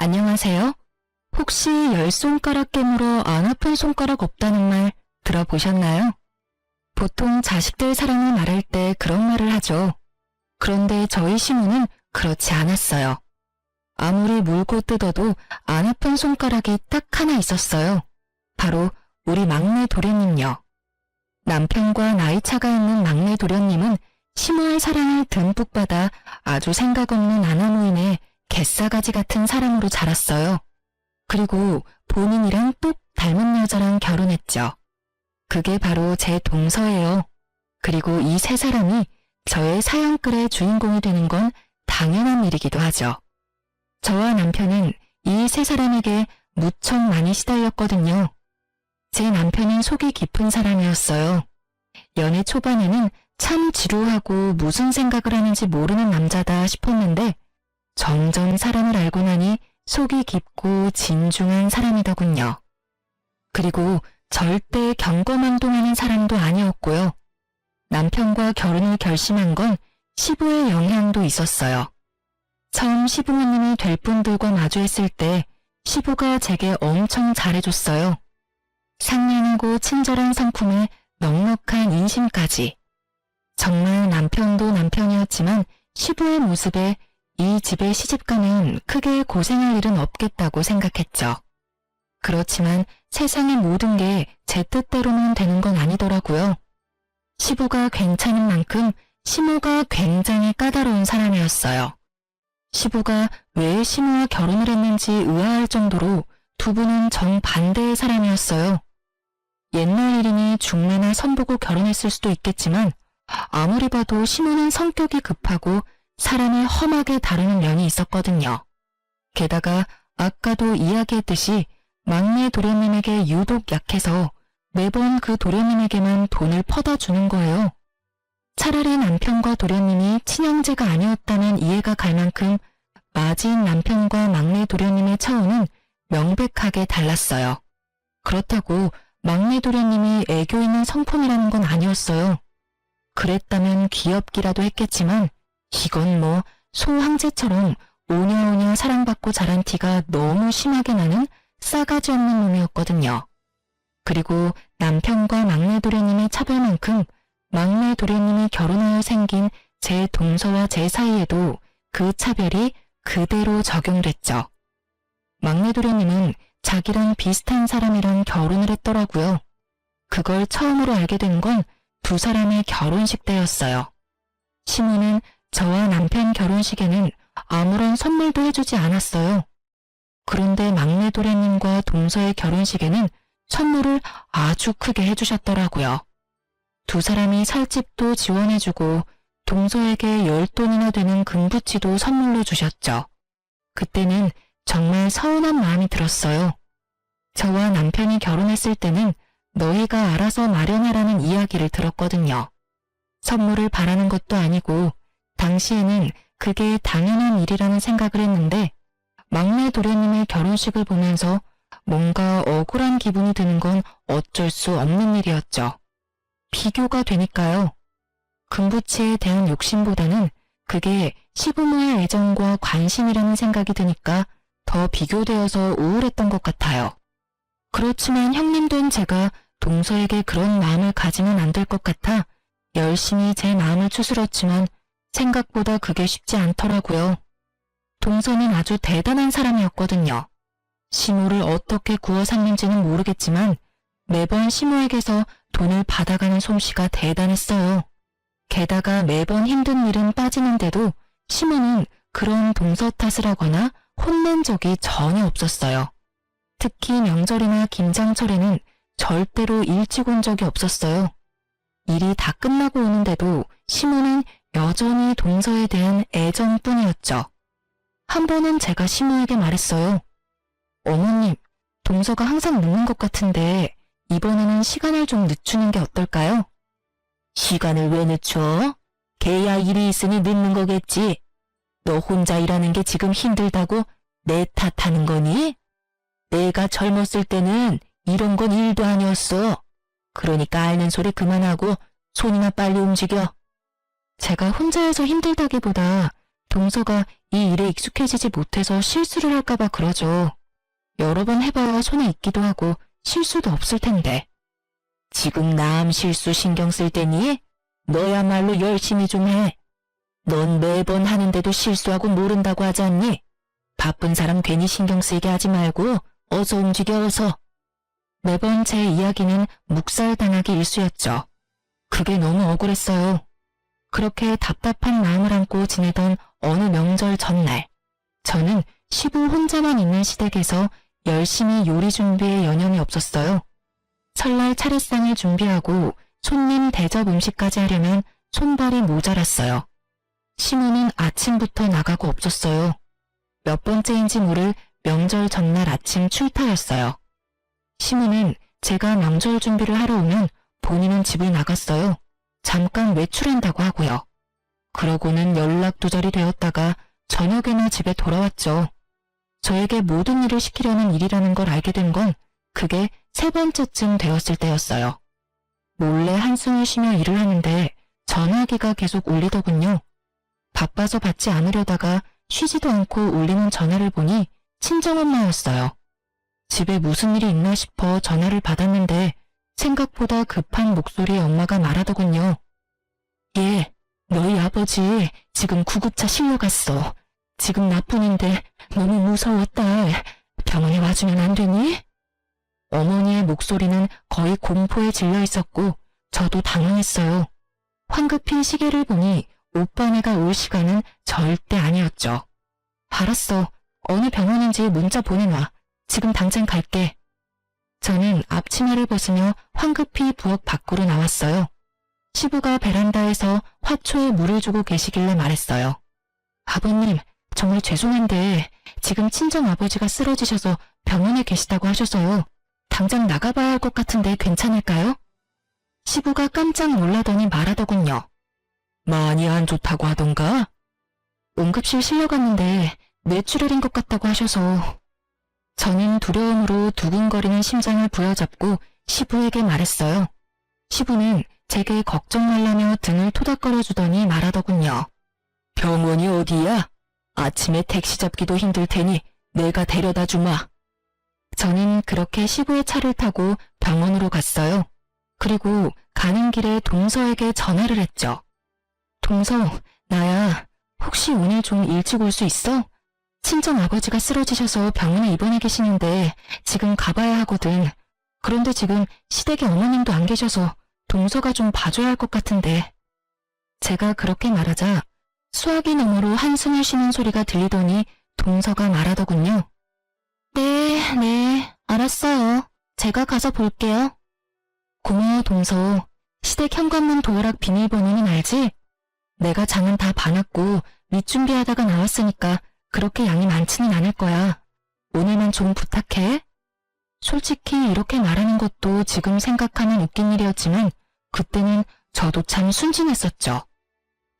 안녕하세요. 혹시 열 손가락 깨물어 안 아픈 손가락 없다는 말 들어보셨나요? 보통 자식들 사랑을 말할 때 그런 말을 하죠. 그런데 저희 시모는 그렇지 않았어요. 아무리 물고 뜯어도 안 아픈 손가락이 딱 하나 있었어요. 바로 우리 막내 도련님요. 남편과 나이 차가 있는 막내 도련님은 시모의 사랑을 듬뿍 받아 아주 생각 없는 아나무인의 갯사가지 같은 사람으로 자랐어요. 그리고 본인이랑 똑 닮은 여자랑 결혼했죠. 그게 바로 제 동서예요. 그리고 이 세 사람이 저의 사양글의 주인공이 되는 건 당연한 일이기도 하죠. 저와 남편은 이 세 사람에게 무척 많이 시달렸거든요. 제 남편은 속이 깊은 사람이었어요. 연애 초반에는 참 지루하고 무슨 생각을 하는지 모르는 남자다 싶었는데 점점 사람을 알고 나니 속이 깊고 진중한 사람이더군요. 그리고 절대 경거망동하는 사람도 아니었고요. 남편과 결혼을 결심한 건 시부의 영향도 있었어요. 처음 시부모님이 될 분들과 마주했을 때 시부가 제게 엄청 잘해줬어요. 상냥하고 친절한 성품에 넉넉한 인심까지. 정말 남편도 남편이었지만 시부의 모습에 이 집에 시집가면 크게 고생할 일은 없겠다고 생각했죠. 그렇지만 세상의 모든 게 제 뜻대로만 되는 건 아니더라고요. 시부가 괜찮은 만큼 시모가 굉장히 까다로운 사람이었어요. 시부가 왜 시모와 결혼을 했는지 의아할 정도로 두 분은 정반대의 사람이었어요. 옛날 일이니 중매나 선보고 결혼했을 수도 있겠지만 아무리 봐도 시모는 성격이 급하고 사람을 험하게 다루는 면이 있었거든요. 게다가 아까도 이야기했듯이 막내 도련님에게 유독 약해서 매번 그 도련님에게만 돈을 퍼다 주는 거예요. 차라리 남편과 도련님이 친형제가 아니었다면 이해가 갈 만큼 맞이인 남편과 막내 도련님의 차원은 명백하게 달랐어요. 그렇다고 막내 도련님이 애교 있는 성품이라는 건 아니었어요. 그랬다면 귀엽기라도 했겠지만 이건 뭐 소황제처럼 오냐오냐 사랑받고 자란 티가 너무 심하게 나는 싸가지 없는 놈이었거든요. 그리고 남편과 막내 도련님의 차별만큼 막내 도련님이 결혼하여 생긴 제 동서와 제 사이에도 그 차별이 그대로 적용됐죠. 막내 도련님은 자기랑 비슷한 사람이랑 결혼을 했더라고요. 그걸 처음으로 알게 된 건 두 사람의 결혼식 때였어요. 시모는 저와 남편 결혼식에는 아무런 선물도 해주지 않았어요. 그런데 막내 도련님과 동서의 결혼식에는 선물을 아주 크게 해주셨더라고요. 두 사람이 살집도 지원해주고 동서에게 10돈이나 되는 금부치도 선물로 주셨죠. 그때는 정말 서운한 마음이 들었어요. 저와 남편이 결혼했을 때는 너희가 알아서 마련하라는 이야기를 들었거든요. 선물을 바라는 것도 아니고 당시에는 그게 당연한 일이라는 생각을 했는데 막내 도련님의 결혼식을 보면서 뭔가 억울한 기분이 드는 건 어쩔 수 없는 일이었죠. 비교가 되니까요. 금부치에 대한 욕심보다는 그게 시부모의 애정과 관심이라는 생각이 드니까 더 비교되어서 우울했던 것 같아요. 그렇지만 형님 된 제가 동서에게 그런 마음을 가지면 안 될 것 같아 열심히 제 마음을 추스렀지만 생각보다 그게 쉽지 않더라고요. 동서는 아주 대단한 사람이었거든요. 시모를 어떻게 구워 샀는지는 모르겠지만 매번 시모에게서 돈을 받아가는 솜씨가 대단했어요. 게다가 매번 힘든 일은 빠지는데도 시모는 그런 동서 탓을 하거나 혼낸 적이 전혀 없었어요. 특히 명절이나 김장철에는 절대로 일찍 온 적이 없었어요. 일이 다 끝나고 오는데도 시모는 여전히 동서에 대한 애정뿐이었죠. 한 번은 제가 시모에게 말했어요. 어머님, 동서가 항상 늦는 것 같은데 이번에는 시간을 좀 늦추는 게 어떨까요? 시간을 왜 늦춰? 걔야 일이 있으니 늦는 거겠지. 너 혼자 일하는 게 지금 힘들다고 내 탓하는 거니? 내가 젊었을 때는 이런 건 일도 아니었어. 그러니까 앓는 소리 그만하고 손이나 빨리 움직여. 제가 혼자 해서 힘들다기보다 동서가 이 일에 익숙해지지 못해서 실수를 할까봐 그러죠. 여러 번 해봐야 손에 익기도 하고 실수도 없을 텐데. 지금 남 실수 신경 쓸 때니? 너야말로 열심히 좀 해. 넌 매번 하는데도 실수하고 모른다고 하지 않니? 바쁜 사람 괜히 신경 쓰이게 하지 말고 어서 움직여 어서. 매번 제 이야기는 묵살당하기 일쑤였죠. 그게 너무 억울했어요. 그렇게 답답한 마음을 안고 지내던 어느 명절 전날, 저는 시부 혼자만 있는 시댁에서 열심히 요리 준비에 여념이 없었어요. 설날 차례상을 준비하고 손님 대접 음식까지 하려면 손발이 모자랐어요. 시모는 아침부터 나가고 없었어요. 몇 번째인지 모를 명절 전날 아침 출타였어요. 시모는 제가 명절 준비를 하러 오면 본인은 집을 나갔어요. 잠깐 외출한다고 하고요. 그러고는 연락두절이 되었다가 저녁에나 집에 돌아왔죠. 저에게 모든 일을 시키려는 일이라는 걸 알게 된 건 그게 3번째쯤 되었을 때였어요. 몰래 한숨을 쉬며 일을 하는데 전화기가 계속 울리더군요. 바빠서 받지 않으려다가 쉬지도 않고 울리는 전화를 보니 친정엄마였어요. 집에 무슨 일이 있나 싶어 전화를 받았는데 생각보다 급한 목소리의 엄마가 말하더군요. 예, 너희 아버지 지금 구급차 실려갔어. 지금 나뿐인데 너무 무서워 딸. 병원에 와주면 안 되니? 어머니의 목소리는 거의 공포에 질려 있었고 저도 당황했어요. 황급히 시계를 보니 오빠네가 올 시간은 절대 아니었죠. 알았어. 어느 병원인지 문자 보내놔. 지금 당장 갈게. 저는 앞치마를 벗으며 황급히 부엌 밖으로 나왔어요. 시부가 베란다에서 화초에 물을 주고 계시길래 말했어요. 아버님, 정말 죄송한데 지금 친정아버지가 쓰러지셔서 병원에 계시다고 하셔서요. 당장 나가봐야 할 것 같은데 괜찮을까요? 시부가 깜짝 놀라더니 말하더군요. 많이 안 좋다고 하던가? 응급실 실려갔는데 뇌출혈인 것 같다고 하셔서. 저는 두려움으로 두근거리는 심장을 부여잡고 시부에게 말했어요. 시부는 제게 걱정 말라며 등을 토닥거려 주더니 말하더군요. 병원이 어디야? 아침에 택시 잡기도 힘들 테니 내가 데려다 주마. 저는 그렇게 시부의 차를 타고 병원으로 갔어요. 그리고 가는 길에 동서에게 전화를 했죠. 동서, 나야. 혹시 오늘 좀 일찍 올 수 있어? 친정 아버지가 쓰러지셔서 병원에 입원해 계시는데 지금 가봐야 하거든. 그런데 지금 시댁에 어머님도 안 계셔서 동서가 좀 봐줘야 할 것 같은데. 제가 그렇게 말하자 수화기 너머로 한숨을 쉬는 소리가 들리더니 동서가 말하더군요. 네, 알았어요. 제가 가서 볼게요. 고마워 동서. 시댁 현관문 도어락 비밀번호는 알지? 내가 장은 다 봐놨고 밑준비하다가 나왔으니까 그렇게 양이 많지는 않을 거야. 오늘만 좀 부탁해. 솔직히 이렇게 말하는 것도 지금 생각하면 웃긴 일이었지만 그때는 저도 참 순진했었죠.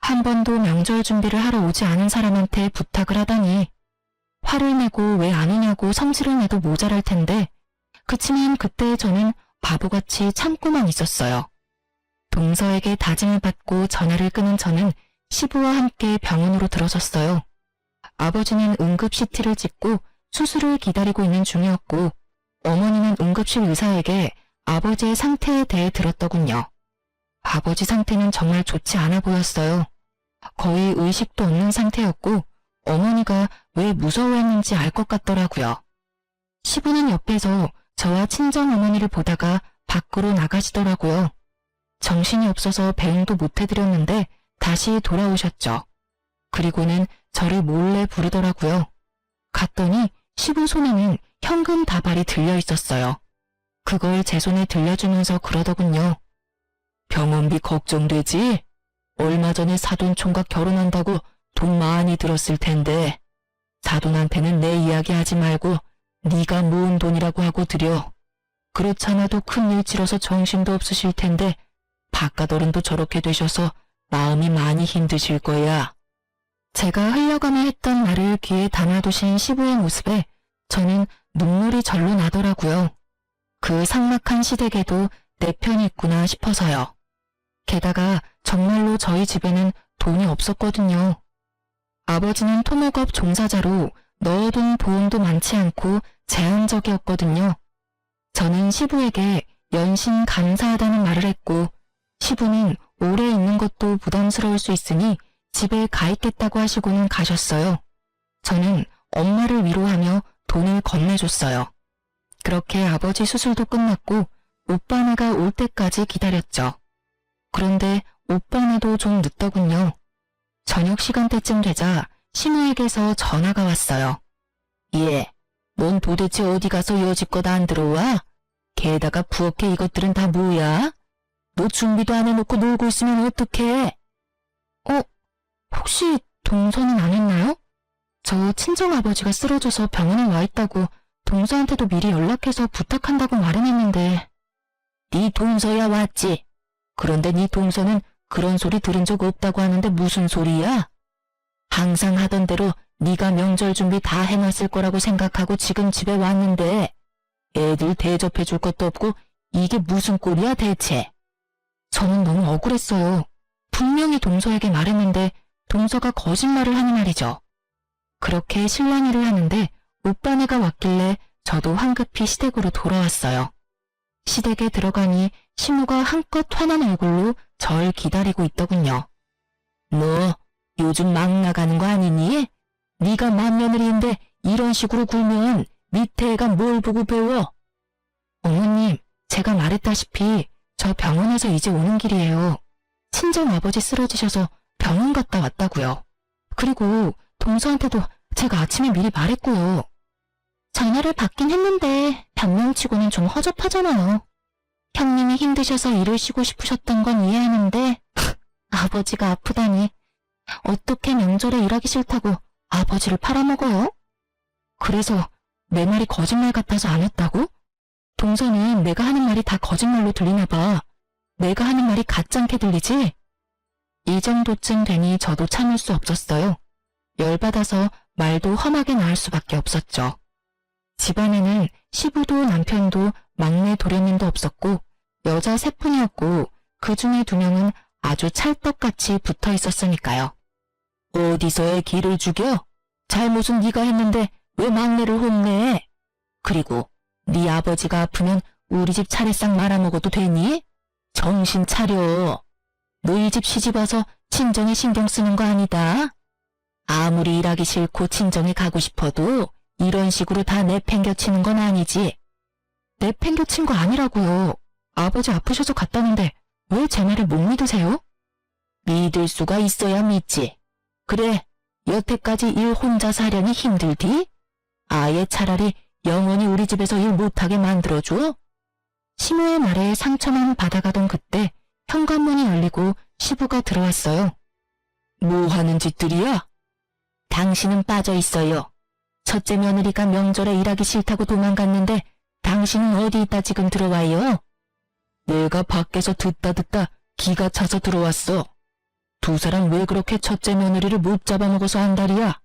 한 번도 명절 준비를 하러 오지 않은 사람한테 부탁을 하다니. 화를 내고 왜 안 오냐고 성질을 내도 모자랄 텐데 그치만 그때 저는 바보같이 참고만 있었어요. 동서에게 다짐을 받고 전화를 끊은 저는 시부와 함께 병원으로 들어섰어요. 아버지는 응급 CT를 찍고 수술을 기다리고 있는 중이었고 어머니는 응급실 의사에게 아버지의 상태에 대해 들었더군요. 아버지 상태는 정말 좋지 않아 보였어요. 거의 의식도 없는 상태였고 어머니가 왜 무서워했는지 알 것 같더라고요. 시부는 옆에서 저와 친정어머니를 보다가 밖으로 나가시더라고요. 정신이 없어서 배웅도 못 해드렸는데 다시 돌아오셨죠. 그리고는 저를 몰래 부르더라고요. 갔더니 시부 손에는 현금 다발이 들려 있었어요. 그걸 제 손에 들려주면서 그러더군요. 병원비 걱정되지? 얼마 전에 사돈 총각 결혼한다고 돈 많이 들었을 텐데 사돈한테는 내 이야기 하지 말고 네가 모은 돈이라고 하고 드려. 그렇잖아도 큰일 치러서 정신도 없으실 텐데 바깥어른도 저렇게 되셔서 마음이 많이 힘드실 거야. 제가 흘려가며 했던 말을 귀에 담아두신 시부의 모습에 저는 눈물이 절로 나더라고요. 그 삭막한 시댁에도 내 편이 있구나 싶어서요. 게다가 정말로 저희 집에는 돈이 없었거든요. 아버지는 토목업 종사자로 넣어둔 보험도 많지 않고 제한적이었거든요. 저는 시부에게 연신 감사하다는 말을 했고 시부는 오래 있는 것도 부담스러울 수 있으니 집에 가 있겠다고 하시고는 가셨어요. 저는 엄마를 위로하며 돈을 건네줬어요. 그렇게 아버지 수술도 끝났고 오빠네가 올 때까지 기다렸죠. 그런데 오빠네도 좀 늦더군요. 저녁 시간대쯤 되자 시무에게서 전화가 왔어요. 예, 넌 도대체 어디 가서 여지껏 안 들어와? 게다가 부엌에 이것들은 다 뭐야? 너 준비도 안 해놓고 놀고 있으면 어떡해? 혹시 동서는 안 했나요? 저 친정아버지가 쓰러져서 병원에 와 있다고 동서한테도 미리 연락해서 부탁한다고 말은 했는데. 네 동서야 왔지. 그런데 네 동서는 그런 소리 들은 적 없다고 하는데 무슨 소리야? 항상 하던 대로 네가 명절 준비 다 해놨을 거라고 생각하고 지금 집에 왔는데 애들 대접해줄 것도 없고 이게 무슨 꼴이야 대체? 저는 너무 억울했어요. 분명히 동서에게 말했는데 동서가 거짓말을 하는 말이죠. 그렇게 실랑이를 하는데 오빠네가 왔길래 저도 황급히 시댁으로 돌아왔어요. 시댁에 들어가니 시무가 한껏 화난 얼굴로 절 기다리고 있더군요. 너 요즘 막 나가는 거 아니니? 네가 맏며느리인데 이런 식으로 굴면 밑에 애가 뭘 보고 배워? 어머님, 제가 말했다시피 저 병원에서 이제 오는 길이에요. 친정아버지 쓰러지셔서 병원 갔다 왔다고요. 그리고 동서한테도 제가 아침에 미리 말했고요. 전화를 받긴 했는데 변명치고는 좀 허접하잖아요. 형님이 힘드셔서 일을 쉬고 싶으셨던 건 이해하는데 아버지가 아프다니 어떻게 명절에 일하기 싫다고 아버지를 팔아먹어요? 그래서 내 말이 거짓말 같아서 안 했다고? 동서는 내가 하는 말이 다 거짓말로 들리나 봐. 내가 하는 말이 가짜게 들리지? 이 정도쯤 되니 저도 참을 수 없었어요. 열받아서 말도 험하게 나올 수밖에 없었죠. 집안에는 시부도 남편도 막내 도련님도 없었고 여자 셋뿐이었고 그 중에 2명은 아주 찰떡같이 붙어 있었으니까요. 어디서 애 기를 죽여? 잘못은 네가 했는데 왜 막내를 혼내? 그리고 네 아버지가 아프면 우리 집 차례상 말아먹어도 되니? 정신 차려. 너희 집 시집와서 친정에 신경 쓰는 거 아니다. 아무리 일하기 싫고 친정에 가고 싶어도 이런 식으로 다 내팽겨치는 건 아니지. 내팽겨친 거 아니라고요. 아버지 아프셔서 갔다는데 왜 제 말을 못 믿으세요? 믿을 수가 있어야 믿지. 그래, 여태까지 일 혼자서 하려니 힘들디? 아예 차라리 영원히 우리 집에서 일 못하게 만들어줘? 시무의 말에 상처만 받아가던 그때 현관문이 열리고 시부가 들어왔어요. 뭐 하는 짓들이야? 당신은 빠져 있어요. 첫째 며느리가 명절에 일하기 싫다고 도망갔는데 당신은 어디 있다 지금 들어와요? 내가 밖에서 듣다 기가 차서 들어왔어. 2 사람 왜 그렇게 첫째 며느리를 못 잡아먹어서 한달이야?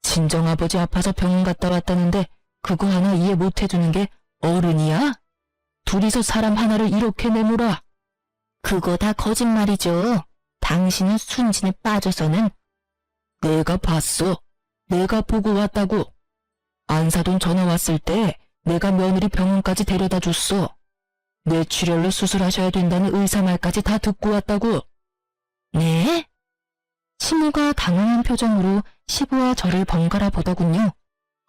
친정아버지 아파서 병원 갔다 왔다는데 그거 하나 이해 못 해주는 게 어른이야? 둘이서 사람 하나를 이렇게 내몰아. 그거 다 거짓말이죠. 당신은 순진에 빠져서는. 내가 봤어. 내가 보고 왔다고. 안사돈 전화 왔을 때 내가 며느리 병원까지 데려다 줬어. 뇌출혈로 수술하셔야 된다는 의사 말까지 다 듣고 왔다고. 네? 시무가 당황한 표정으로 시부와 저를 번갈아 보더군요.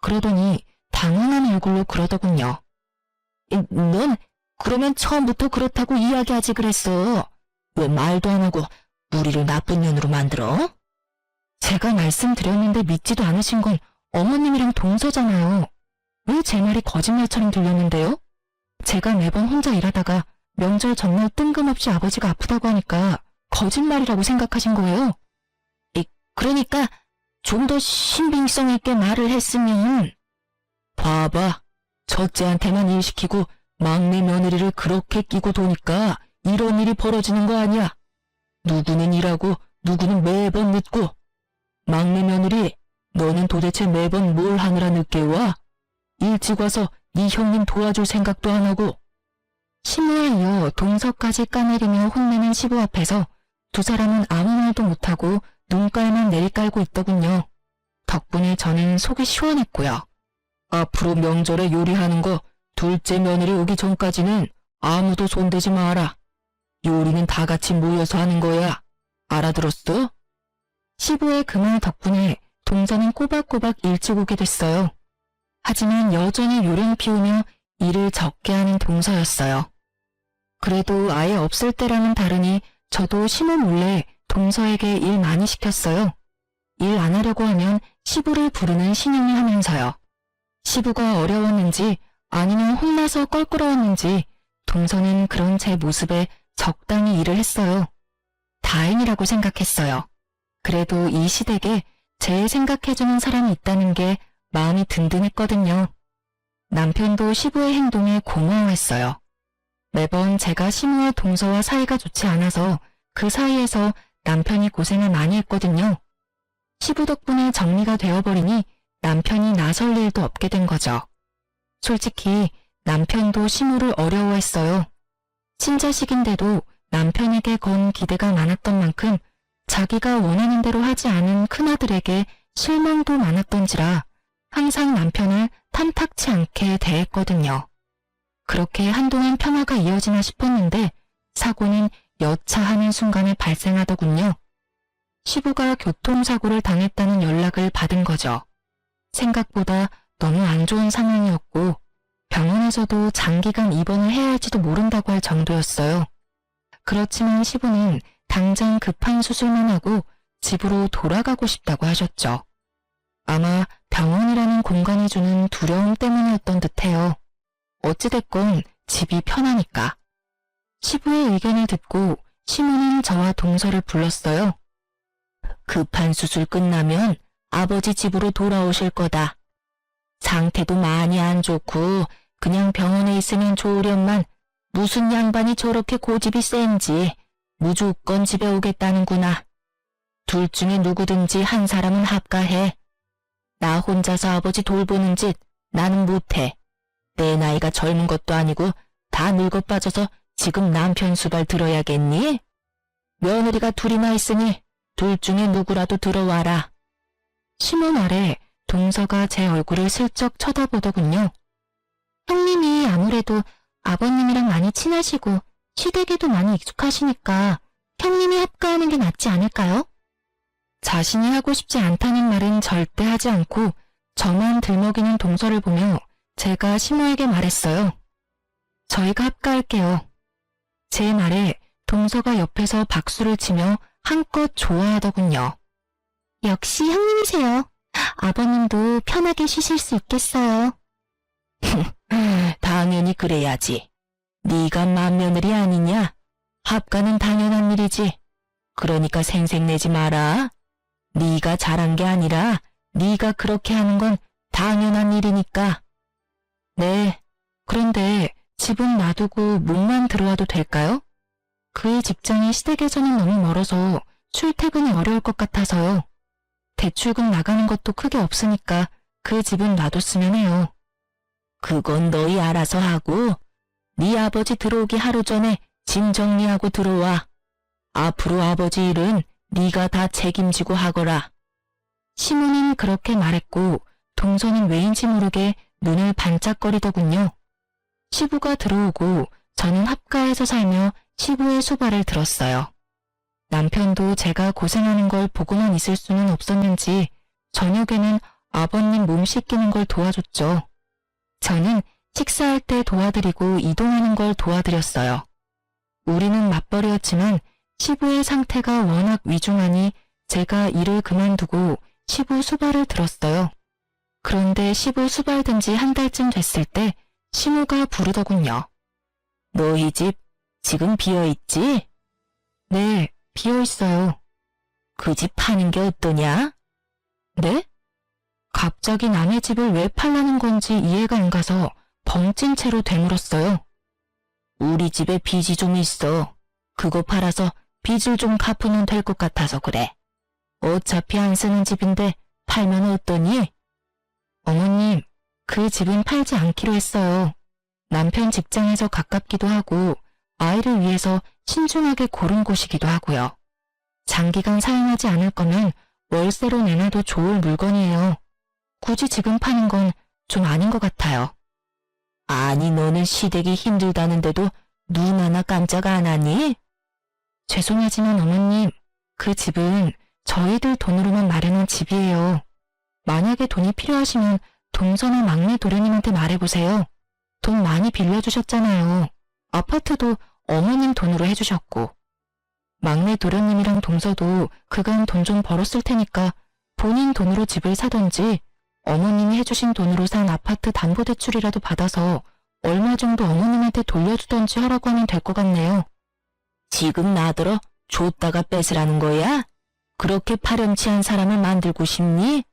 그러더니 당황한 얼굴로 그러더군요. 넌 그러면 처음부터 그렇다고 이야기하지 그랬어. 왜 말도 안 하고 우리를 나쁜 년으로 만들어? 제가 말씀드렸는데 믿지도 않으신 건 어머님이랑 동서잖아요. 왜 제 말이 거짓말처럼 들렸는데요? 제가 매번 혼자 일하다가 명절 전날 뜬금없이 아버지가 아프다고 하니까 거짓말이라고 생각하신 거예요. 그러니까 좀 더 신빙성 있게 말을 했으면. 봐봐. 첫째한테만 일 시키고 막내 며느리를 그렇게 끼고 도니까 이런 일이 벌어지는 거 아니야. 누구는 일하고 누구는 매번 늦고. 막내 며느리, 너는 도대체 매번 뭘 하느라 늦게 와? 일찍 와서 네 형님 도와줄 생각도 안 하고. 시무에 이어 동서까지 까내리며 혼내는 시부 앞에서 2 사람은 아무 말도 못하고 눈깔만 내리깔고 있더군요. 덕분에 저는 속이 시원했고요. 앞으로 명절에 요리하는 거 둘째 며느리 오기 전까지는 아무도 손대지 마라. 요리는 다 같이 모여서 하는 거야. 알아들었어? 시부의 그 말 덕분에 동서는 꼬박꼬박 일찍 오게 됐어요. 하지만 여전히 요령 피우며 일을 적게 하는 동서였어요. 그래도 아예 없을 때랑은 다르니 저도 시모 몰래 동서에게 일 많이 시켰어요. 일 안 하려고 하면 시부를 부르는 신용을 하면서요. 시부가 어려웠는지 아니면 혼나서 껄끄러웠는지 동서는 그런 제 모습에 적당히 일을 했어요. 다행이라고 생각했어요. 그래도 이 시댁에 제 생각해주는 사람이 있다는 게 마음이 든든했거든요. 남편도 시부의 행동에 고마워했어요. 매번 제가 시모와 동서와 사이가 좋지 않아서 그 사이에서 남편이 고생을 많이 했거든요. 시부 덕분에 정리가 되어버리니 남편이 나설 일도 없게 된 거죠. 솔직히 남편도 시모를 어려워했어요. 친자식인데도 남편에게 건 기대가 많았던 만큼 자기가 원하는 대로 하지 않은 큰아들에게 실망도 많았던지라 항상 남편을 탐탁치 않게 대했거든요. 그렇게 한동안 평화가 이어지나 싶었는데 사고는 여차하는 순간에 발생하더군요. 시부가 교통사고를 당했다는 연락을 받은 거죠. 생각보다 너무 안 좋은 상황이었고 병원에서도 장기간 입원을 해야 할지도 모른다고 할 정도였어요. 그렇지만 시부는 당장 급한 수술만 하고 집으로 돌아가고 싶다고 하셨죠. 아마 병원이라는 공간이 주는 두려움 때문이었던 듯해요. 어찌됐건 집이 편하니까. 시부의 의견을 듣고 시모는 저와 동서를 불렀어요. 급한 수술 끝나면 아버지 집으로 돌아오실 거다. 상태도 많이 안 좋고 그냥 병원에 있으면 좋으련만 무슨 양반이 저렇게 고집이 센지 무조건 집에 오겠다는구나. 둘 중에 누구든지 한 사람은 합가해. 나 혼자서 아버지 돌보는 짓 나는 못해. 내 나이가 젊은 것도 아니고 다 늙어 빠져서 지금 남편 수발 들어야겠니? 며느리가 둘이나 있으니 둘 중에 누구라도 들어와라. 시모 말에 동서가 제 얼굴을 슬쩍 쳐다보더군요. 형님이 아무래도 아버님이랑 많이 친하시고 시댁에도 많이 익숙하시니까 형님이 합가하는 게 낫지 않을까요? 자신이 하고 싶지 않다는 말은 절대 하지 않고 저만 들먹이는 동서를 보며 제가 시모에게 말했어요. 저희가 합가할게요. 제 말에 동서가 옆에서 박수를 치며 한껏 좋아하더군요. 역시 형님이세요. 아버님도 편하게 쉬실 수 있겠어요. 당연히 그래야지. 네가 맏며느리 아니냐? 합가는 당연한 일이지. 그러니까 생색내지 마라. 네가 잘한 게 아니라 네가 그렇게 하는 건 당연한 일이니까. 네, 그런데 집은 놔두고 몸만 들어와도 될까요? 그의 직장이 시댁에서는 너무 멀어서 출퇴근이 어려울 것 같아서요. 대출금 나가는 것도 크게 없으니까 그 집은 놔뒀으면 해요. 그건 너희 알아서 하고 네 아버지 들어오기 하루 전에 짐 정리하고 들어와. 앞으로 아버지 일은 네가 다 책임지고 하거라. 시모는 그렇게 말했고 동서는 왜인지 모르게 눈을 반짝거리더군요. 시부가 들어오고 저는 합가에서 살며 시부의 수발을 들었어요. 남편도 제가 고생하는 걸 보고만 있을 수는 없었는지 저녁에는 아버님 몸 씻기는 걸 도와줬죠. 저는 식사할 때 도와드리고 이동하는 걸 도와드렸어요. 우리는 맞벌이였지만 시부의 상태가 워낙 위중하니 제가 일을 그만두고 시부 수발을 들었어요. 그런데 시부 수발된 지 한 달쯤 됐을 때 시모가 부르더군요. 너희 집 지금 비어있지? 네, 비어있어요. 그 집 파는 게 어떠냐? 네? 갑자기 남의 집을 왜 팔라는 건지 이해가 안 가서 벙찐 채로 되물었어요. 우리 집에 빚이 좀 있어. 그거 팔아서 빚을 좀 갚으면 될 것 같아서 그래. 어차피 안 쓰는 집인데 팔면 어떠니? 어머님, 그 집은 팔지 않기로 했어요. 남편 직장에서 가깝기도 하고 아이를 위해서 신중하게 고른 곳이기도 하고요. 장기간 사용하지 않을 거면 월세로 내놔도 좋을 물건이에요. 굳이 지금 파는 건 좀 아닌 것 같아요. 아니, 너는 시댁이 힘들다는데도 눈 하나 깜짝 안 하니? 죄송하지만 어머님, 그 집은 저희들 돈으로만 마련한 집이에요. 만약에 돈이 필요하시면 동서나 막내 도련님한테 말해보세요. 돈 많이 빌려주셨잖아요. 아파트도 어머님 돈으로 해주셨고. 막내 도련님이랑 동서도 그간 돈 좀 벌었을 테니까 본인 돈으로 집을 사던지 어머님이 해주신 돈으로 산 아파트 담보대출이라도 받아서 얼마 정도 어머님한테 돌려주던지 하라고 하면 될 것 같네요. 지금 나더러 줬다가 뺏으라는 거야? 그렇게 파렴치한 사람을 만들고 싶니?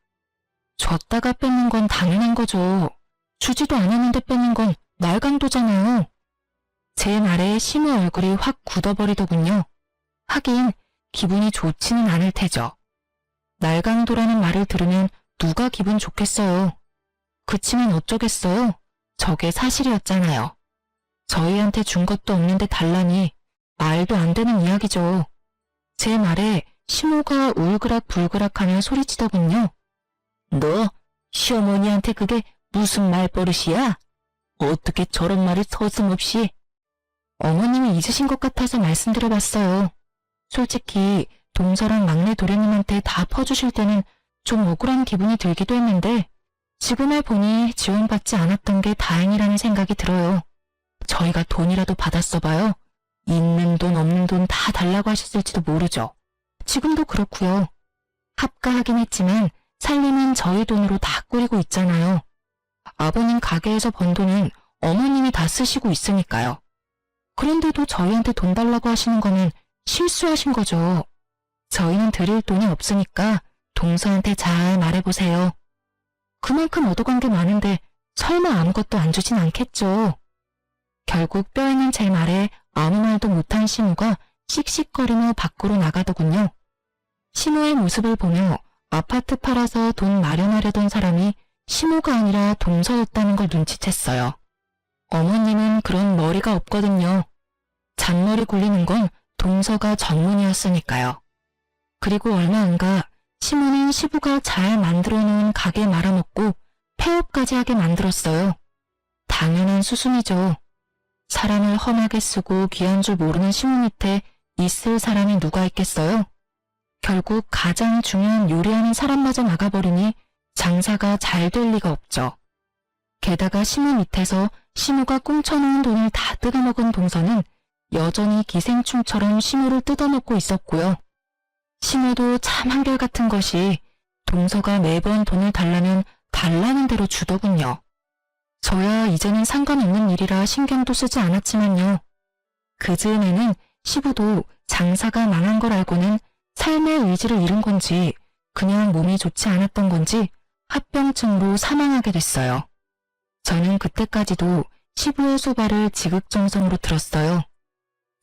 줬다가 뺏는 건 당연한 거죠. 주지도 않았는데 뺏는 건 말강도잖아요. 제 말에 시무 얼굴이 확 굳어버리더군요. 하긴 기분이 좋지는 않을 테죠. 날강도라는 말을 들으면 누가 기분 좋겠어요. 그치만 어쩌겠어요. 저게 사실이었잖아요. 저희한테 준 것도 없는데 달라니 말도 안 되는 이야기죠. 제 말에 시모가 울그락불그락하며 소리치더군요. 너 시어머니한테 그게 무슨 말버릇이야? 어떻게 저런 말을 서슴없이? 어머님이 잊으신 것 같아서 말씀드려봤어요. 솔직히 동서랑 막내 도련님한테 다 퍼주실 때는 좀 억울한 기분이 들기도 했는데 지금을 보니 지원받지 않았던 게 다행이라는 생각이 들어요. 저희가 돈이라도 받았어 봐요. 있는 돈 없는 돈 다 달라고 하셨을지도 모르죠. 지금도 그렇고요. 합가하긴 했지만 살림은 저희 돈으로 다 꾸리고 있잖아요. 아버님 가게에서 번 돈은 어머님이 다 쓰시고 있으니까요. 그런데도 저희한테 돈 달라고 하시는 거면 실수하신 거죠. 저희는 드릴 돈이 없으니까 동서한테 잘 말해보세요. 그만큼 얻어간 게 많은데 설마 아무것도 안 주진 않겠죠. 결국 뼈있는 제 말에 아무 말도 못한 시무가 씩씩거리며 밖으로 나가더군요. 시무의 모습을 보며 아파트 팔아서 돈 마련하려던 사람이 시무가 아니라 동서였다는 걸 눈치챘어요. 어머님은 그런 머리가 없거든요. 잔머리 굴리는 건 동서가 전문이었으니까요. 그리고 얼마 안가 시무는 시부가 잘 만들어 놓은 가게 말아먹고 폐업까지 하게 만들었어요. 당연한 수순이죠. 사람을 험하게 쓰고 귀한 줄 모르는 시무 밑에 있을 사람이 누가 있겠어요? 결국 가장 중요한 요리하는 사람마저 나가버리니 장사가 잘 될 리가 없죠. 게다가 시무 밑에서 시무가 꽁쳐놓은 돈을 다 뜯어먹은 동서는 여전히 기생충처럼 시무를 뜯어먹고 있었고요. 시무도 참 한결같은 것이 동서가 매번 돈을 달라면 달라는 대로 주더군요. 저야 이제는 상관없는 일이라 신경도 쓰지 않았지만요. 그 즈음에는 시부도 장사가 망한 걸 알고는 삶의 의지를 잃은 건지 그냥 몸이 좋지 않았던 건지 합병증으로 사망하게 됐어요. 저는 그때까지도 시부의 소발을 지극정성으로 들었어요.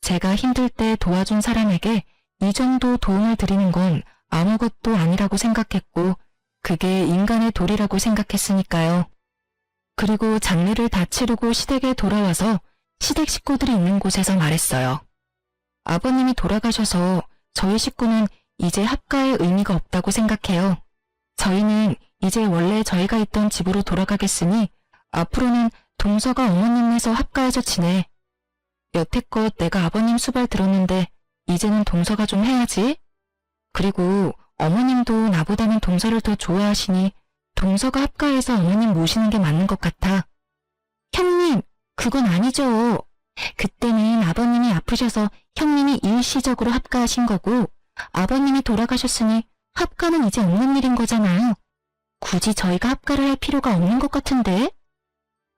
제가 힘들 때 도와준 사람에게 이 정도 도움을 드리는 건 아무것도 아니라고 생각했고 그게 인간의 도리라고 생각했으니까요. 그리고 장례를 다 치르고 시댁에 돌아와서 시댁 식구들이 있는 곳에서 말했어요. 아버님이 돌아가셔서 저희 식구는 이제 합가의 의미가 없다고 생각해요. 저희는 이제 원래 저희가 있던 집으로 돌아가겠으니 앞으로는 동서가 어머님네서 합가해서 지내. 여태껏 내가 아버님 수발 들었는데 이제는 동서가 좀 해야지. 그리고 어머님도 나보다는 동서를 더 좋아하시니 동서가 합가해서 어머님 모시는 게 맞는 것 같아. 형님, 그건 아니죠. 그때는 아버님이 아프셔서 형님이 일시적으로 합가하신 거고 아버님이 돌아가셨으니 합가는 이제 없는 일인 거잖아요. 굳이 저희가 합가를 할 필요가 없는 것 같은데?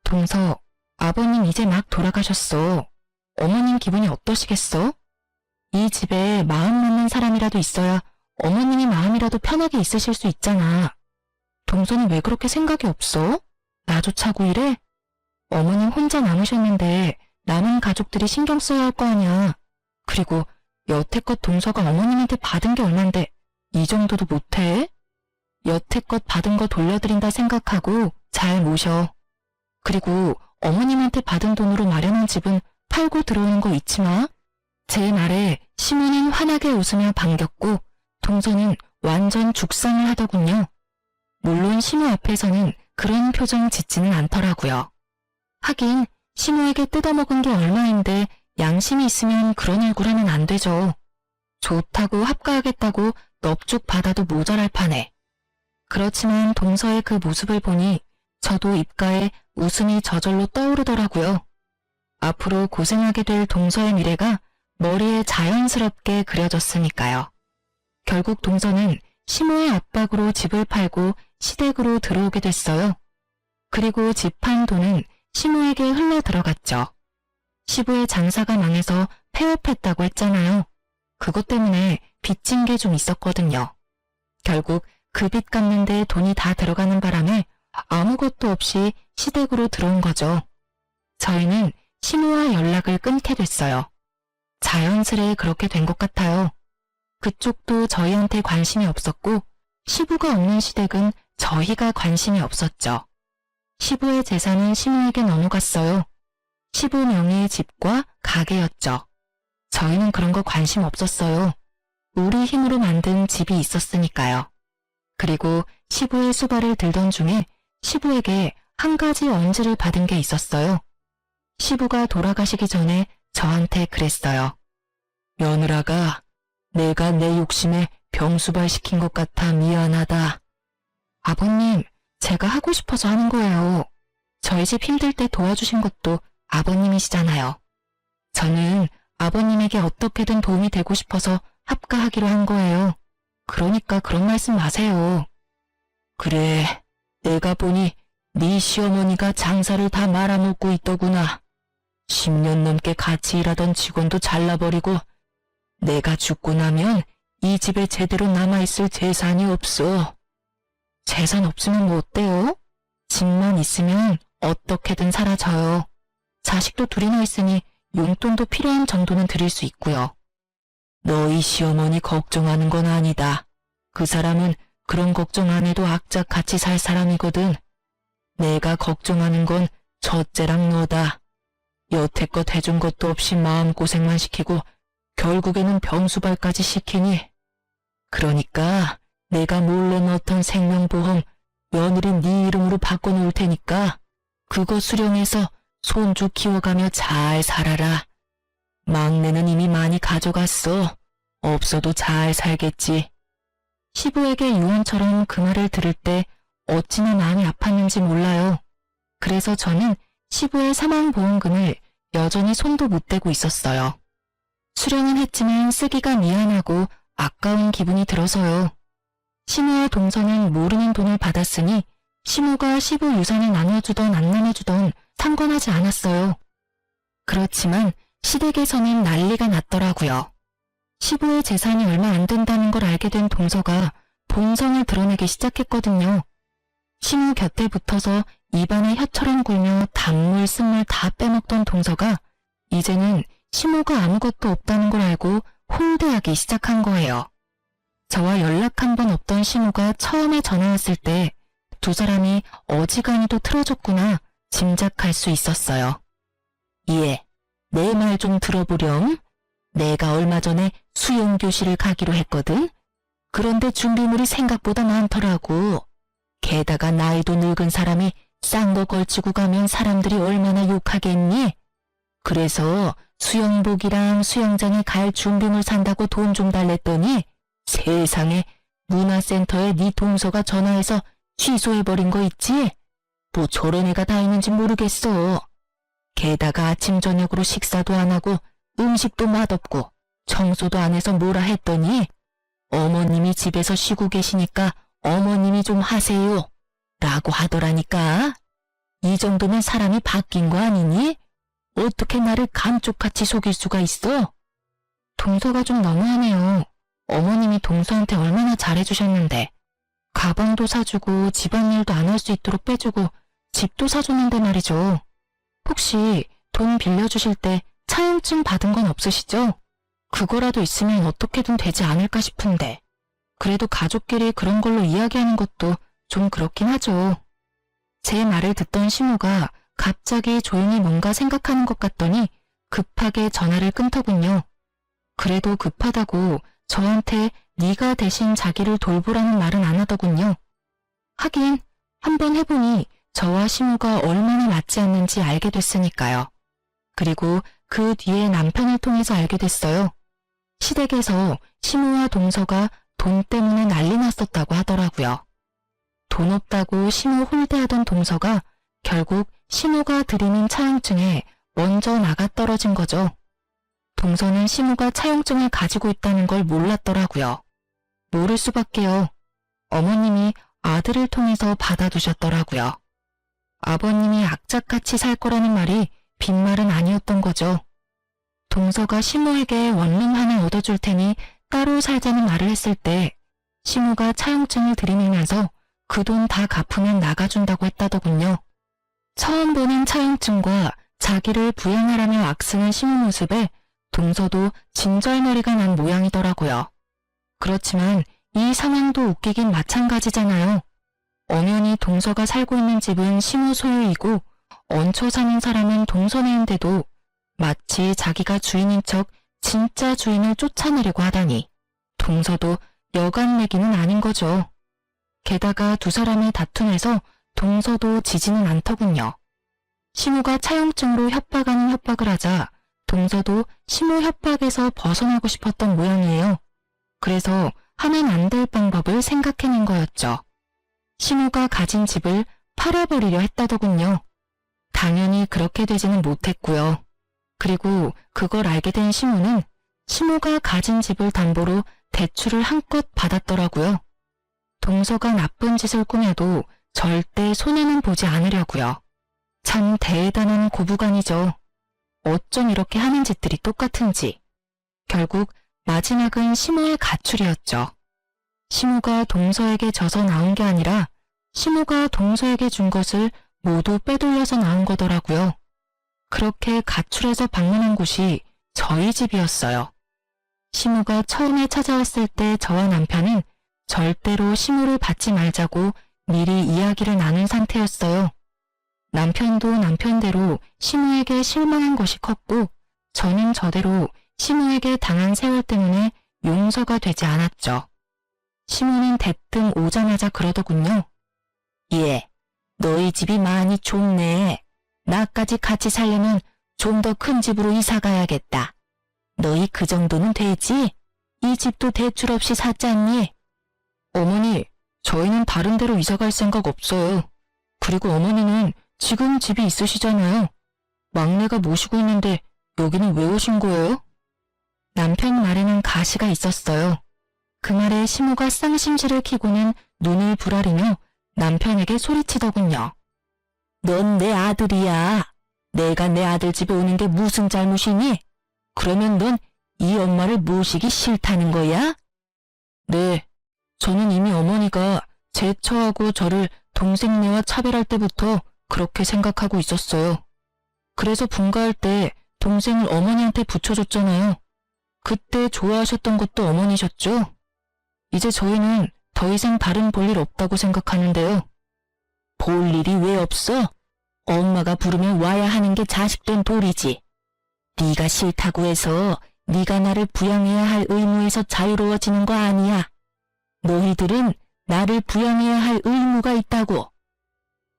동서, 아버님 이제 막 돌아가셨어. 어머님 기분이 어떠시겠어? 이 집에 마음 맞는 사람이라도 있어야 어머님이 마음이라도 편하게 있으실 수 있잖아. 동서는 왜 그렇게 생각이 없어? 나조차고 이래? 어머님 혼자 남으셨는데 남은 가족들이 신경 써야 할 거 아니야. 그리고 여태껏 동서가 어머님한테 받은 게 얼만데 이 정도도 못해? 여태껏 받은 거 돌려드린다 생각하고 잘 모셔. 그리고 어머님한테 받은 돈으로 마련한 집은 팔고 들어오는 거 잊지 마. 제 말에 시모는 환하게 웃으며 반겼고 동서는 완전 죽상을 하더군요. 물론 시모 앞에서는 그런 표정 짓지는 않더라고요. 하긴 시모에게 뜯어먹은 게 얼마인데 양심이 있으면 그런 얼굴 하면 안 되죠. 좋다고 합가하겠다고 넙죽 받아도 모자랄 판에. 그렇지만 동서의 그 모습을 보니 저도 입가에 웃음이 저절로 떠오르더라고요. 앞으로 고생하게 될 동서의 미래가 머리에 자연스럽게 그려졌으니까요. 결국 동서는 시모의 압박으로 집을 팔고 시댁으로 들어오게 됐어요. 그리고 집 판 돈은 시모에게 흘러 들어갔죠. 시부의 장사가 망해서 폐업했다고 했잖아요. 그것 때문에 빚진 게 좀 있었거든요. 결국 그 빚 갚는데 돈이 다 들어가는 바람에 아무것도 없이 시댁으로 들어온 거죠. 저희는 시모와 연락을 끊게 됐어요. 자연스레 그렇게 된 것 같아요. 그쪽도 저희한테 관심이 없었고 시부가 없는 시댁은 저희가 관심이 없었죠. 시부의 재산은 시모에게 넘어갔어요. 시부 명의의 집과 가게였죠. 저희는 그런 거 관심 없었어요. 우리 힘으로 만든 집이 있었으니까요. 그리고 시부의 수발을 들던 중에 시부에게 한 가지 언지를 받은 게 있었어요. 시부가 돌아가시기 전에 저한테 그랬어요. 며느라가 내가 내 욕심에 병수발 시킨 것 같아 미안하다. 아버님, 제가 하고 싶어서 하는 거예요. 저희 집 힘들 때 도와주신 것도 아버님이시잖아요. 저는 아버님에게 어떻게든 도움이 되고 싶어서 합가하기로 한 거예요. 그러니까 그런 말씀 마세요. 그래, 내가 보니 네 시어머니가 장사를 다 말아먹고 있더구나. 10년 넘게 같이 일하던 직원도 잘라버리고 내가 죽고 나면 이 집에 제대로 남아있을 재산이 없어. 재산 없으면 뭐 어때요? 집만 있으면 어떻게든 사라져요. 자식도 둘이나 있으니 용돈도 필요한 정도는 드릴 수 있고요. 너희 시어머니 걱정하는 건 아니다. 그 사람은 그런 걱정 안 해도 악착같이 살 사람이거든. 내가 걱정하는 건 첫째랑 너다. 여태껏 해준 것도 없이 마음고생만 시키고 결국에는 병수발까지 시키니. 그러니까 내가 몰래 넣던 생명보험 며느리 네 이름으로 바꿔놓을 테니까 그거 수령해서 손주 키워가며 잘 살아라. 막내는 이미 많이 가져갔어. 없어도 잘 살겠지. 시부에게 유언처럼 그 말을 들을 때 어찌나 마음이 아팠는지 몰라요. 그래서 저는 시부의 사망보험금을 여전히 손도 못 대고 있었어요. 수령은 했지만 쓰기가 미안하고 아까운 기분이 들어서요. 시모와 동서는 모르는 돈을 받았으니 시모가 시부 유산을 나눠주던 안 나눠주던 상관하지 않았어요. 그렇지만 시댁에서는 난리가 났더라고요. 시부의 재산이 얼마 안 된다는 걸 알게 된 동서가 본성을 드러내기 시작했거든요. 시모 곁에 붙어서 입안에 혀처럼 굴며 단물 쓴물 다 빼먹던 동서가 이제는 시모가 아무것도 없다는 걸 알고 홍대하기 시작한 거예요. 저와 연락 한 번 없던 시모가 처음에 전화 왔을 때 두 사람이 어지간히도 틀어졌구나 짐작할 수 있었어요. 예, 내 말 좀 들어보렴. 내가 얼마 전에 수영교실을 가기로 했거든. 그런데 준비물이 생각보다 많더라고. 게다가 나이도 늙은 사람이 싼 거 걸치고 가면 사람들이 얼마나 욕하겠니? 그래서 수영복이랑 수영장에 갈 준비물 산다고 돈 좀 달랬더니 세상에 문화센터에 네 동서가 전화해서 취소해버린 거 있지? 뭐 저런 애가 다 있는지 모르겠어. 게다가 아침 저녁으로 식사도 안 하고 음식도 맛없고 청소도 안 해서 뭐라 했더니 어머님이 집에서 쉬고 계시니까 어머님이 좀 하세요 라고 하더라니까. 이 정도면 사람이 바뀐 거 아니니? 어떻게 나를 감쪽같이 속일 수가 있어? 동서가 좀 너무하네요. 어머님이 동서한테 얼마나 잘해주셨는데 가방도 사주고 집안일도 안 할 수 있도록 빼주고 집도 사줬는데 말이죠. 혹시 돈 빌려주실 때 차용증 받은 건 없으시죠? 그거라도 있으면 어떻게든 되지 않을까 싶은데 그래도 가족끼리 그런 걸로 이야기하는 것도 좀 그렇긴 하죠. 제 말을 듣던 시모가 갑자기 조용히 뭔가 생각하는 것 같더니 급하게 전화를 끊더군요. 그래도 급하다고 저한테 네가 대신 자기를 돌보라는 말은 안 하더군요. 하긴 한번 해보니 저와 시무가 얼마나 맞지 않는지 알게 됐으니까요. 그리고 그 뒤에 남편을 통해서 알게 됐어요. 시댁에서 시무와 동서가 돈 때문에 난리 났었다고 하더라고요. 돈 없다고 시무 홀대하던 동서가 결국 시무가 들이민 차용증에 먼저 나가 떨어진 거죠. 동서는 시무가 차용증을 가지고 있다는 걸 몰랐더라고요. 모를 수밖에요. 어머님이 아들을 통해서 받아두셨더라고요. 아버님이 악착같이 살 거라는 말이 빈말은 아니었던 거죠. 동서가 시무에게 원룸 하나 얻어줄 테니 따로 살자는 말을 했을 때 시무가 차용증을 들이밀면서 그 돈 다 갚으면 나가준다고 했다더군요. 처음 보는 차용증과 자기를 부양하라며 악쓰는 시무 모습에 동서도 진절머리가 난 모양이더라고요. 그렇지만 이 상황도 웃기긴 마찬가지잖아요. 엄연히 동서가 살고 있는 집은 시무 소유이고 얹혀 사는 사람은 동서네인데도 마치 자기가 주인인 척 진짜 주인을 쫓아내려고 하다니 동서도 여간 내기는 아닌 거죠. 게다가 두 사람의 다툼에서 동서도 지지는 않더군요. 시무가 차용증으로 협박하는 협박을 하자 동서도 시무 협박에서 벗어나고 싶었던 모양이에요. 그래서 하면 안 될 방법을 생각해낸 거였죠. 시무가 가진 집을 팔아버리려 했다더군요. 당연히 그렇게 되지는 못했고요. 그리고 그걸 알게 된 시무는 시무가 가진 집을 담보로 대출을 한껏 받았더라고요. 동서가 나쁜 짓을 꾸며도 절대 손해는 보지 않으려고요. 참 대단한 고부간이죠. 어쩜 이렇게 하는 짓들이 똑같은지. 결국 마지막은 시무의 가출이었죠. 시무가 동서에게 져서 나온 게 아니라 시무가 동서에게 준 것을 모두 빼돌려서 나온 거더라고요. 그렇게 가출해서 방문한 곳이 저희 집이었어요. 시무가 처음에 찾아왔을 때 저와 남편은 절대로 시무를 받지 말자고 미리 이야기를 나눈 상태였어요. 남편도 남편대로 시무에게 실망한 것이 컸고 저는 저대로 시무에게 당한 세월 때문에 용서가 되지 않았죠. 시무는 대뜸 오자마자 그러더군요. 예, 너희 집이 많이 좁네. 나까지 같이 살려면 좀 더 큰 집으로 이사 가야겠다. 너희 그 정도는 되지? 이 집도 대출 없이 샀잖니? 어머니, 저희는 다른 데로 이사 갈 생각 없어요. 그리고 어머니는 지금 집이 있으시잖아요. 막내가 모시고 있는데 여기는 왜 오신 거예요? 남편 말에는 가시가 있었어요. 그 말에 시무가 쌍심지를 켜고는 눈을 부라리며 남편에게 소리치더군요. 넌 내 아들이야. 내가 내 아들 집에 오는 게 무슨 잘못이니? 그러면 넌 이 엄마를 모시기 싫다는 거야? 네, 저는 이미 어머니가 제 처하고 저를 동생네와 차별할 때부터 그렇게 생각하고 있었어요. 그래서 분가할 때 동생을 어머니한테 붙여줬잖아요. 그때 좋아하셨던 것도 어머니셨죠? 이제 저희는 더 이상 다른 볼 일 없다고 생각하는데요. 볼 일이 왜 없어? 엄마가 부르면 와야 하는 게 자식된 도리지. 네가 싫다고 해서 네가 나를 부양해야 할 의무에서 자유로워지는 거 아니야. 너희들은 나를 부양해야 할 의무가 있다고.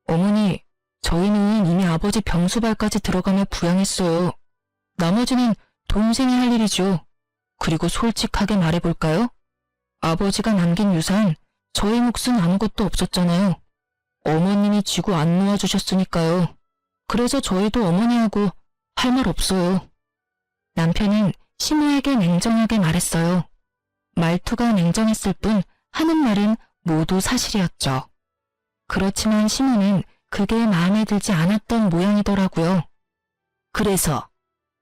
어머니, 저희는 이미 아버지 병수발까지 들어가며 부양했어요. 나머지는 동생이 할 일이죠. 그리고 솔직하게 말해볼까요? 아버지가 남긴 유산, 저희 몫은 아무것도 없었잖아요. 어머님이 쥐고 안 놓아주셨으니까요. 그래서 저희도 어머니하고 할 말 없어요. 남편은 시무에게 냉정하게 말했어요. 말투가 냉정했을 뿐 하는 말은 모두 사실이었죠. 그렇지만 시무는 그게 마음에 들지 않았던 모양이더라고요. 그래서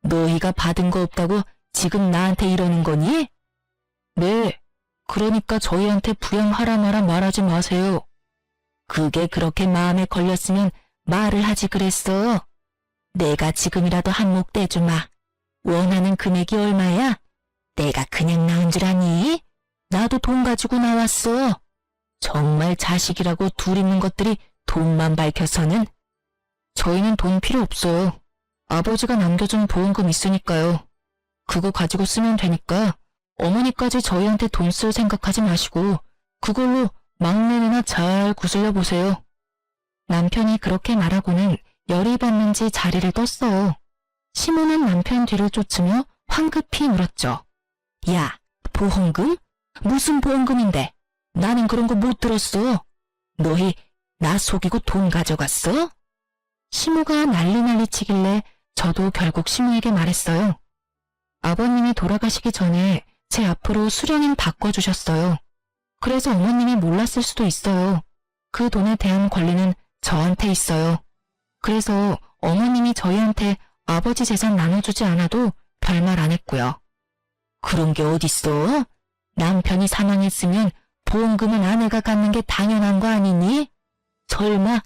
너희가 받은 거 없다고 지금 나한테 이러는 거니? 네, 그러니까 저희한테 부양하라 마라 말하지 마세요. 그게 그렇게 마음에 걸렸으면 말을 하지 그랬어. 내가 지금이라도 한몫 떼주마. 원하는 금액이 얼마야? 내가 그냥 나온 줄 아니? 나도 돈 가지고 나왔어. 정말 자식이라고 둘 있는 것들이 돈만 밝혀서는. 저희는 돈 필요 없어요. 아버지가 남겨준 보험금 있으니까요. 그거 가지고 쓰면 되니까 어머니까지 저희한테 돈 쓸 생각하지 마시고 그걸로 막내나 잘 구슬려 보세요. 남편이 그렇게 말하고는 열이 받는지 자리를 떴어요. 시모는 남편 뒤를 쫓으며 황급히 물었죠. 야, 보험금? 무슨 보험금인데? 나는 그런 거 못 들었어. 너희 나 속이고 돈 가져갔어? 시모가 난리 치길래 저도 결국 시모에게 말했어요. 아버님이 돌아가시기 전에 제 앞으로 수령인 바꿔주셨어요. 그래서 어머님이 몰랐을 수도 있어요. 그 돈에 대한 권리는 저한테 있어요. 그래서 어머님이 저희한테 아버지 재산 나눠주지 않아도 별말 안 했고요. 그런 게 어딨어? 남편이 사망했으면 보험금은 아내가 갖는 게 당연한 거 아니니? 설마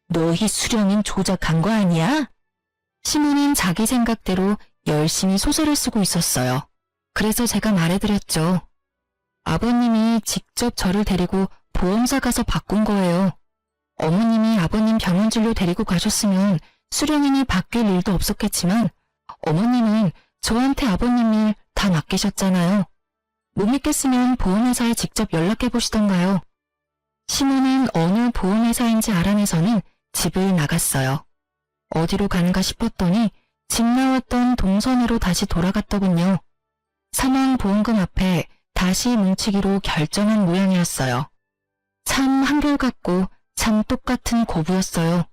너희 수령인 조작한 거 아니야? 시모는 자기 생각대로 열심히 소설을 쓰고 있었어요. 그래서 제가 말해드렸죠. 아버님이 직접 저를 데리고 보험사 가서 바꾼 거예요. 어머님이 아버님 병원 진료 데리고 가셨으면 수령인이 바뀔 일도 없었겠지만 어머님은 저한테 아버님 일 다 맡기셨잖아요. 못 믿겠으면 보험회사에 직접 연락해 보시던가요. 시모는 어느 보험회사인지 알아내서는 집을 나갔어요. 어디로 가는가 싶었더니 집 나왔던 동선으로 다시 돌아갔더군요. 사망보험금 앞에 다시 뭉치기로 결정한 모양이었어요. 참 한결같고 참 똑같은 고부였어요.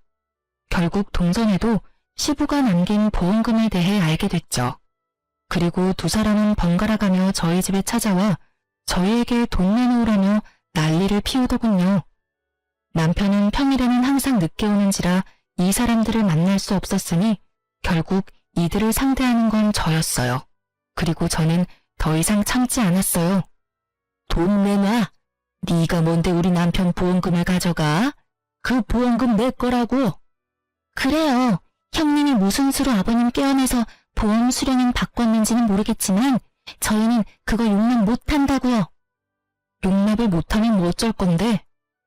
결국 동선에도 시부가 남긴 보험금에 대해 알게 됐죠. 그리고 두 사람은 번갈아가며 저희 집에 찾아와 저희에게 돈 내놓으라며 난리를 피우더군요. 남편은 평일에는 항상 늦게 오는지라 이 사람들을 만날 수 없었으니 결국 이들을 상대하는 건 저였어요. 그리고 저는 더 이상 참지 않았어요. 돈 내놔. 네가 뭔데 우리 남편 보험금을 가져가? 그 보험금 내 거라고. 그래요. 형님이 무슨 수로 아버님 깨어내서 보험 수령인 바꿨는지는 모르겠지만 저희는 그거 용납 못한다고요. 용납을 못하면 뭐 어쩔 건데?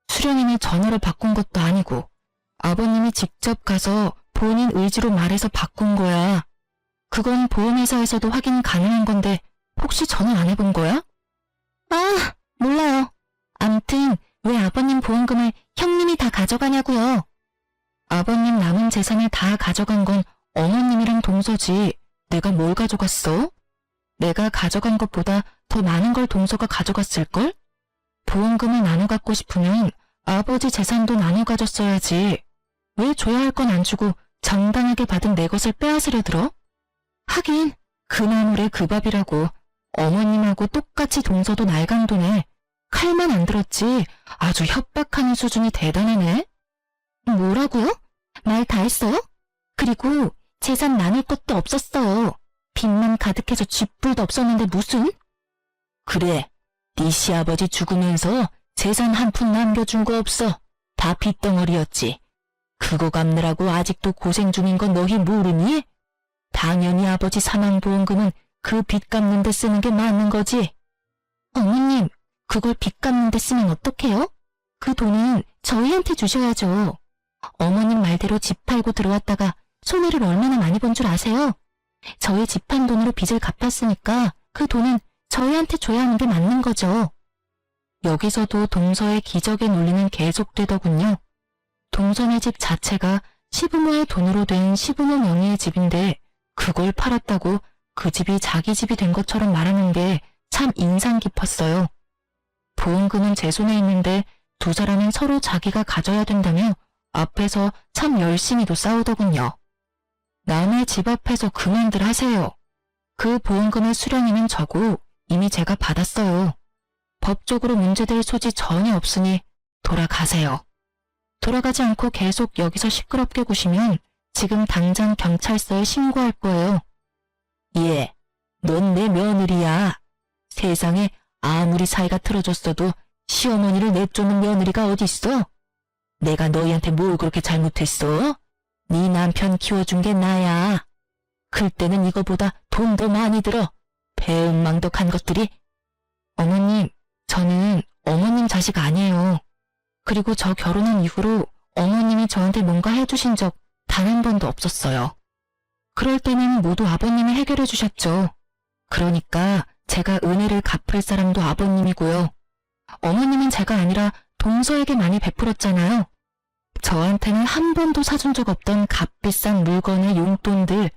수령인이 전화로 바꾼 것도 아니고 아버님이 직접 가서 본인 의지로 말해서 바꾼 거야. 그건 보험회사에서도 확인 가능한 건데 혹시 전화 안 해본 거야? 아, 몰라요. 암튼 왜 아버님 보험금을 형님이 다 가져가냐고요. 아버님 남은 재산을 다 가져간 건 어머님이랑 동서지. 내가 뭘 가져갔어? 내가 가져간 것보다 더 많은 걸 동서가 가져갔을걸? 보험금을 나눠 갖고 싶으면 아버지 재산도 나눠 가졌어야지. 왜 줘야 할 건 안 주고 정당하게 받은 내 것을 빼앗으려 들어? 하긴 그 나물에 그 밥이라고. 어머님하고 똑같이 동서도 날강도네. 칼만 안 들었지 아주 협박하는 수준이 대단하네. 뭐라고요? 말 다 했어요? 그리고 재산 나눌 것도 없었어요. 빚만 가득해서 쥐뿔도 없었는데 무슨? 그래, 네 시아버지 죽으면서 재산 한 푼 남겨준 거 없어. 다 빚덩어리였지. 그거 갚느라고 아직도 고생 중인 건 너희 모르니? 당연히 아버지 사망보험금은 그 빚 갚는 데 쓰는 게 맞는 거지. 어머님, 그걸 빚 갚는 데 쓰면 어떡해요? 그 돈은 저희한테 주셔야죠. 어머님 말대로 집 팔고 들어왔다가 손해를 얼마나 많이 본 줄 아세요? 저희 집 판 돈으로 빚을 갚았으니까 그 돈은 저희한테 줘야 하는 게 맞는 거죠. 여기서도 동서의 기적의 논리는 계속되더군요. 동서네 집 자체가 시부모의 돈으로 된 시부모 명의의 집인데 그걸 팔았다고 그 집이 자기 집이 된 것처럼 말하는 게 참 인상 깊었어요. 보험금은 제 손에 있는데 두 사람은 서로 자기가 가져야 된다며 앞에서 참 열심히도 싸우더군요. 남의 집 앞에서 그만들 하세요. 그 보험금의 수령인은 저고 이미 제가 받았어요. 법적으로 문제될 소지 전혀 없으니 돌아가세요. 돌아가지 않고 계속 여기서 시끄럽게 구시면 지금 당장 경찰서에 신고할 거예요. 예, 넌 내 며느리야. 세상에 아무리 사이가 틀어졌어도 시어머니를 내쫓는 며느리가 어딨어? 내가 너희한테 뭘 그렇게 잘못했어? 네 남편 키워준 게 나야. 클 때는 이거보다 돈 더 많이 들어. 배은망덕한 것들이. 어머님, 저는 어머님 자식 아니에요. 그리고 저 결혼한 이후로 어머님이 저한테 뭔가 해주신 적 단 한 번도 없었어요. 그럴 때는 모두 아버님이 해결해 주셨죠. 그러니까 제가 은혜를 갚을 사람도 아버님이고요. 어머님은 제가 아니라 동서에게 많이 베풀었잖아요. 저한테는 한 번도 사준 적 없던 값비싼 물건의 용돈들,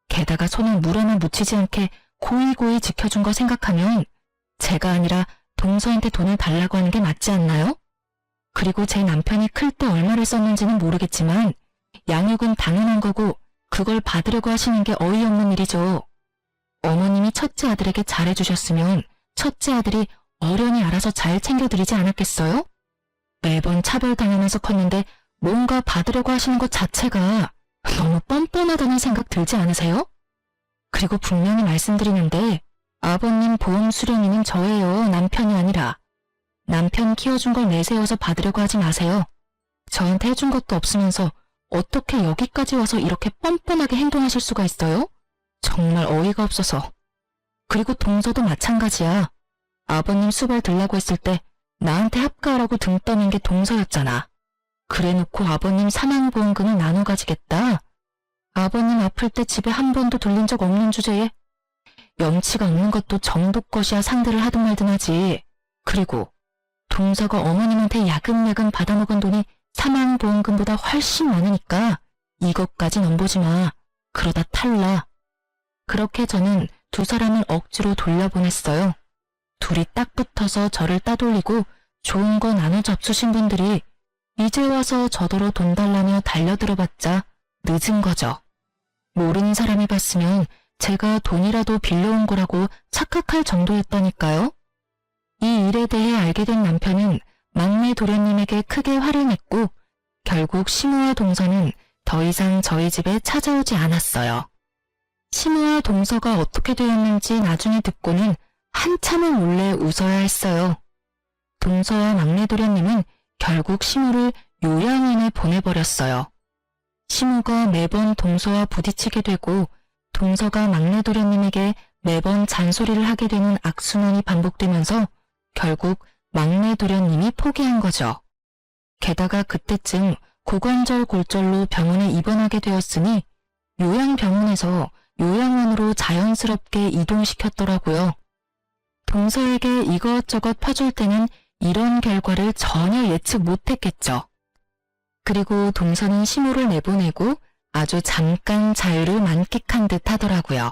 게다가 손을 물 하나 묻히지 않게 고이고이 지켜준 거 생각하면 제가 아니라 동서한테 돈을 달라고 하는 게 맞지 않나요? 그리고 제 남편이 클 때 얼마를 썼는지는 모르겠지만 양육은 당연한 거고 그걸 받으려고 하시는 게 어이없는 일이죠. 어머님이 첫째 아들에게 잘해주셨으면 첫째 아들이 어련히 알아서 잘 챙겨드리지 않았겠어요? 매번 차별당하면서 컸는데 뭔가 받으려고 하시는 것 자체가 너무 뻔뻔하다는 생각 들지 않으세요? 그리고 분명히 말씀드리는데 아버님 보험 수령인은 저예요. 남편이 아니라. 남편 키워준 걸 내세워서 받으려고 하지 마세요. 저한테 해준 것도 없으면서 어떻게 여기까지 와서 이렇게 뻔뻔하게 행동하실 수가 있어요? 정말 어이가 없어서. 그리고 동서도 마찬가지야. 아버님 수발 들라고 했을 때 나한테 합가하라고 등 떠민 게 동서였잖아. 그래놓고 아버님 사망보험금을 나눠 가지겠다. 아버님 아플 때 집에 한 번도 들린 적 없는 주제에 염치가 없는 것도 정도 것이야 상대를 하든 말든 하지. 그리고 동서가 어머님한테 야금야금 받아먹은 돈이 사망보험금보다 훨씬 많으니까 이것까지 넘보지 마. 그러다 탈라. 그렇게 저는 두 사람을 억지로 돌려보냈어요. 둘이 딱 붙어서 저를 따돌리고 좋은 거 나눠 잡수신 분들이 이제 와서 저더러 돈 달라며 달려들어봤자 늦은 거죠. 모르는 사람이 봤으면 제가 돈이라도 빌려온 거라고 착각할 정도였다니까요. 이 일에 대해 알게 된 남편은 막내 도련님에게 크게 화를 냈고 결국 시모와 동서는 더 이상 저희 집에 찾아오지 않았어요. 시모와 동서가 어떻게 되었는지 나중에 듣고는 한참을 몰래 웃어야 했어요. 동서와 막내 도련님은 결국 시모를 요양원에 보내버렸어요. 시모가 매번 동서와 부딪히게 되고 동서가 막내 도련님에게 매번 잔소리를 하게 되는 악순환이 반복되면서 결국 막내 도련님이 포기한 거죠. 게다가 그때쯤 고관절 골절로 병원에 입원하게 되었으니 요양병원에서 요양원으로 자연스럽게 이동시켰더라고요. 동서에게 이것저것 퍼줄 때는 이런 결과를 전혀 예측 못했겠죠. 그리고 동서는 시모를 내보내고 아주 잠깐 자유를 만끽한 듯 하더라고요.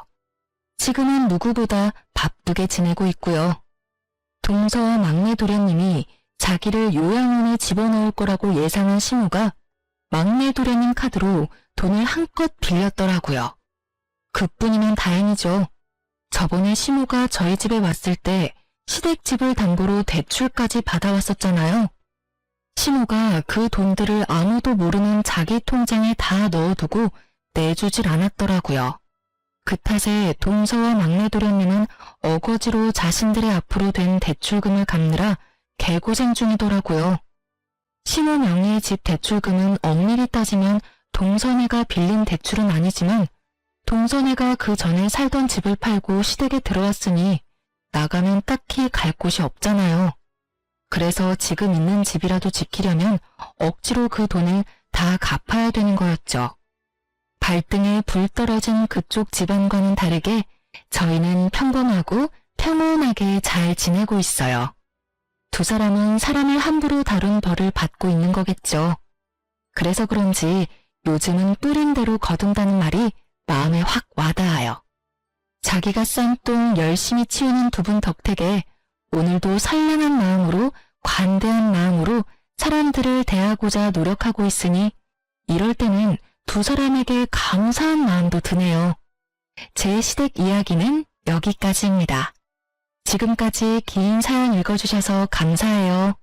지금은 누구보다 바쁘게 지내고 있고요. 동서와 막내 도련님이 자기를 요양원에 집어넣을 거라고 예상한 시모가 막내 도련님 카드로 돈을 한껏 빌렸더라고요. 그뿐이면 다행이죠. 저번에 시모가 저희 집에 왔을 때 시댁집을 담보로 대출까지 받아왔었잖아요. 시모가 그 돈들을 아무도 모르는 자기 통장에 다 넣어두고 내주질 않았더라고요. 그 탓에 동서와 막내 도련님은 어거지로 자신들의 앞으로 된 대출금을 갚느라 개고생 중이더라고요. 시모 명의의 집 대출금은 엄밀히 따지면 동서네가 빌린 대출은 아니지만 동서네가 그 전에 살던 집을 팔고 시댁에 들어왔으니 나가면 딱히 갈 곳이 없잖아요. 그래서 지금 있는 집이라도 지키려면 억지로 그 돈을 다 갚아야 되는 거였죠. 발등에 불 떨어진 그쪽 집안과는 다르게 저희는 평범하고 평온하게 잘 지내고 있어요. 두 사람은 사람을 함부로 다룬 벌을 받고 있는 거겠죠. 그래서 그런지 요즘은 뿌린 대로 거둔다는 말이 마음에 확 와닿아요. 자기가 싼 똥 열심히 치우는 두 분 덕택에 오늘도 선량한 마음으로 관대한 마음으로 사람들을 대하고자 노력하고 있으니 이럴 때는 두 사람에게 감사한 마음도 드네요. 제 시댁 이야기는 여기까지입니다. 지금까지 긴 사연 읽어주셔서 감사해요.